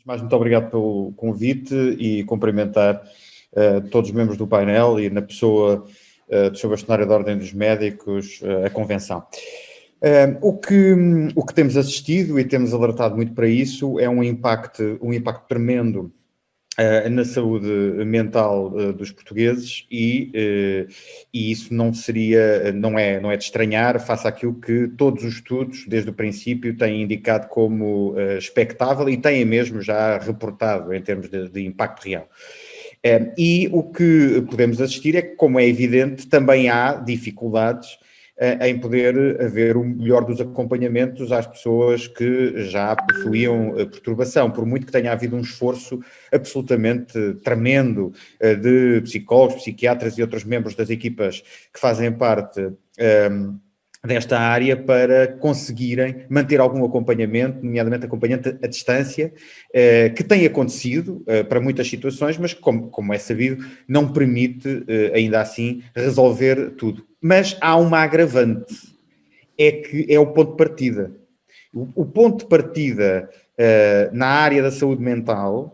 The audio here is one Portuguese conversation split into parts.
Mais, muito obrigado pelo convite e cumprimentar todos os membros do painel e na pessoa do Sr. Bastonário da Ordem dos Médicos, a Convenção. O que temos assistido e temos alertado muito para isso é um impacto tremendo na saúde mental dos portugueses e isso não é de estranhar face àquilo que todos os estudos, desde o princípio, têm indicado como expectável e têm mesmo já reportado em termos de impacto real. E o que podemos assistir é que, como é evidente, também há dificuldades em poder haver o melhor dos acompanhamentos às pessoas que já possuíam perturbação, por muito que tenha havido um esforço absolutamente tremendo de psicólogos, psiquiatras e outros membros das equipas que fazem parte desta área para conseguirem manter algum acompanhamento, nomeadamente acompanhamento à distância, que tem acontecido para muitas situações, mas como é sabido, não permite ainda assim resolver tudo. Mas há uma agravante, é que é o ponto de partida. O ponto de partida na área da saúde mental,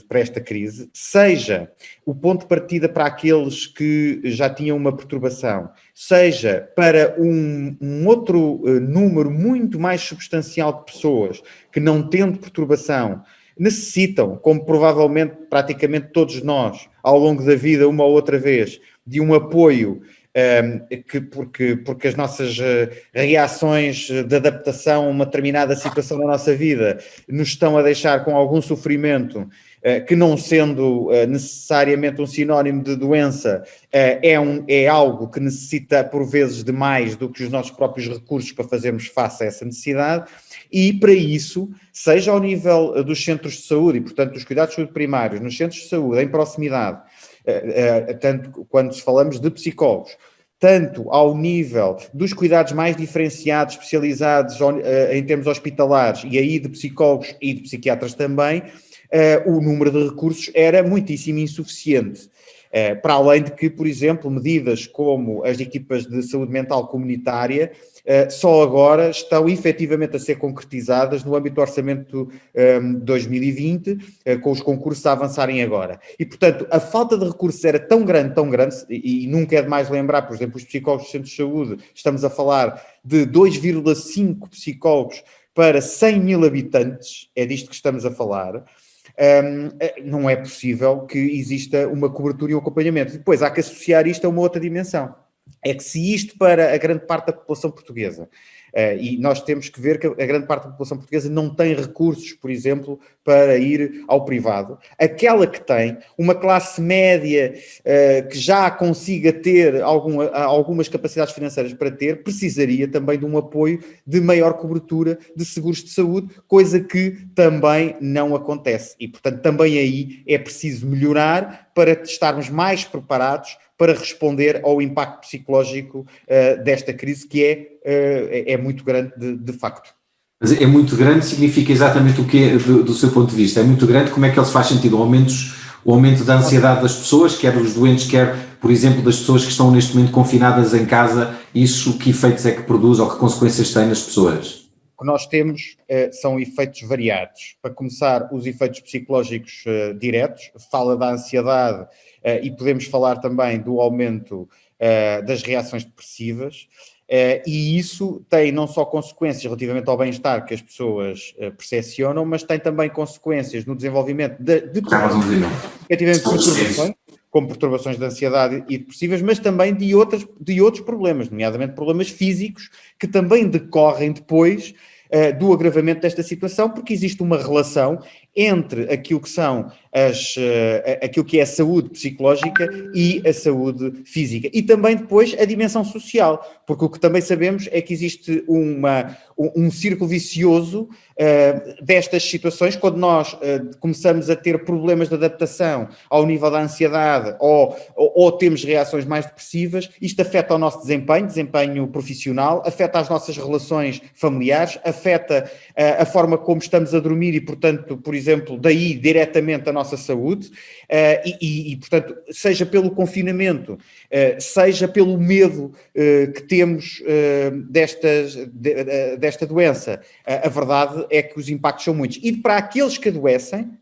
para esta crise, seja o ponto de partida para aqueles que já tinham uma perturbação, seja para um outro número muito mais substancial de pessoas que, não tendo perturbação, necessitam, como provavelmente praticamente todos nós, ao longo da vida, uma ou outra vez, de um apoio, porque as nossas reações de adaptação a uma determinada situação na nossa vida nos estão a deixar com algum sofrimento, que não sendo necessariamente um sinónimo de doença, é algo que necessita por vezes de mais do que os nossos próprios recursos para fazermos face a essa necessidade. E para isso, seja ao nível dos centros de saúde e, portanto, dos cuidados de saúde primários, nos centros de saúde, em proximidade, tanto quando falamos de psicólogos, tanto ao nível dos cuidados mais diferenciados, especializados em termos hospitalares, e aí de psicólogos e de psiquiatras também, o número de recursos era muitíssimo insuficiente. Para além de que, por exemplo, medidas como as equipas de saúde mental comunitária só agora estão efetivamente a ser concretizadas no âmbito do orçamento de 2020, com os concursos a avançarem agora. E, portanto, a falta de recursos era tão grande, e nunca é demais lembrar, por exemplo, os psicólogos dos centros de saúde, estamos a falar de 2,5 psicólogos para 100 mil habitantes, é disto que estamos a falar. Não é possível que exista uma cobertura e um acompanhamento. Depois há que associar isto a uma outra dimensão. É que se isto para a grande parte da população portuguesa, e nós temos que ver que a grande parte da população portuguesa não tem recursos, por exemplo, para ir ao privado, aquela que tem, uma classe média que já consiga ter algumas capacidades financeiras para ter, precisaria também de um apoio de maior cobertura de seguros de saúde, coisa que também não acontece. E, portanto, também aí é preciso melhorar para estarmos mais preparados para responder ao impacto psicológico desta crise, que é muito grande de facto. Mas é muito grande significa exatamente o que do seu ponto de vista? É muito grande, como é que ele se faz sentido? O aumento da ansiedade das pessoas, quer dos doentes, quer, por exemplo, das pessoas que estão neste momento confinadas em casa, isso que efeitos é que produz ou que consequências tem nas pessoas? O que nós temos são efeitos variados. Para começar, os efeitos psicológicos diretos, fala da ansiedade e podemos falar também do aumento das reações depressivas, e isso tem não só consequências relativamente ao bem-estar que as pessoas percepcionam, mas tem também consequências no desenvolvimento de perturbações, como perturbações de ansiedade e depressivas, mas também de outros problemas, nomeadamente problemas físicos, que também decorrem depois do agravamento desta situação, porque existe uma relação entre aquilo que é a saúde psicológica e a saúde física. E também depois a dimensão social, porque o que também sabemos é que existe um círculo vicioso destas situações, quando nós começamos a ter problemas de adaptação ao nível da ansiedade ou temos reações mais depressivas, isto afeta o nosso desempenho profissional, afeta as nossas relações familiares, afeta a forma como estamos a dormir e, portanto, por exemplo, daí diretamente a nossa nossa saúde e, portanto, seja pelo confinamento, seja pelo medo que temos desta doença, a verdade é que os impactos são muitos. E para aqueles que adoecem,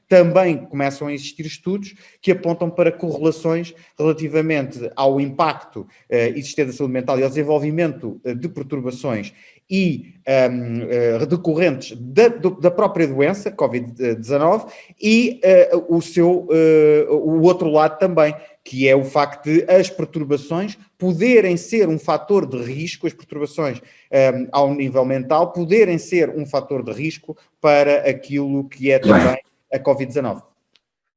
também começam a existir estudos que apontam para correlações relativamente ao impacto existente da saúde mental e ao desenvolvimento de perturbações e decorrentes da própria doença, Covid-19, e o outro lado também, que é o facto de as perturbações poderem ser um fator de risco, as perturbações ao nível mental poderem ser um fator de risco para aquilo que é também a Covid-19.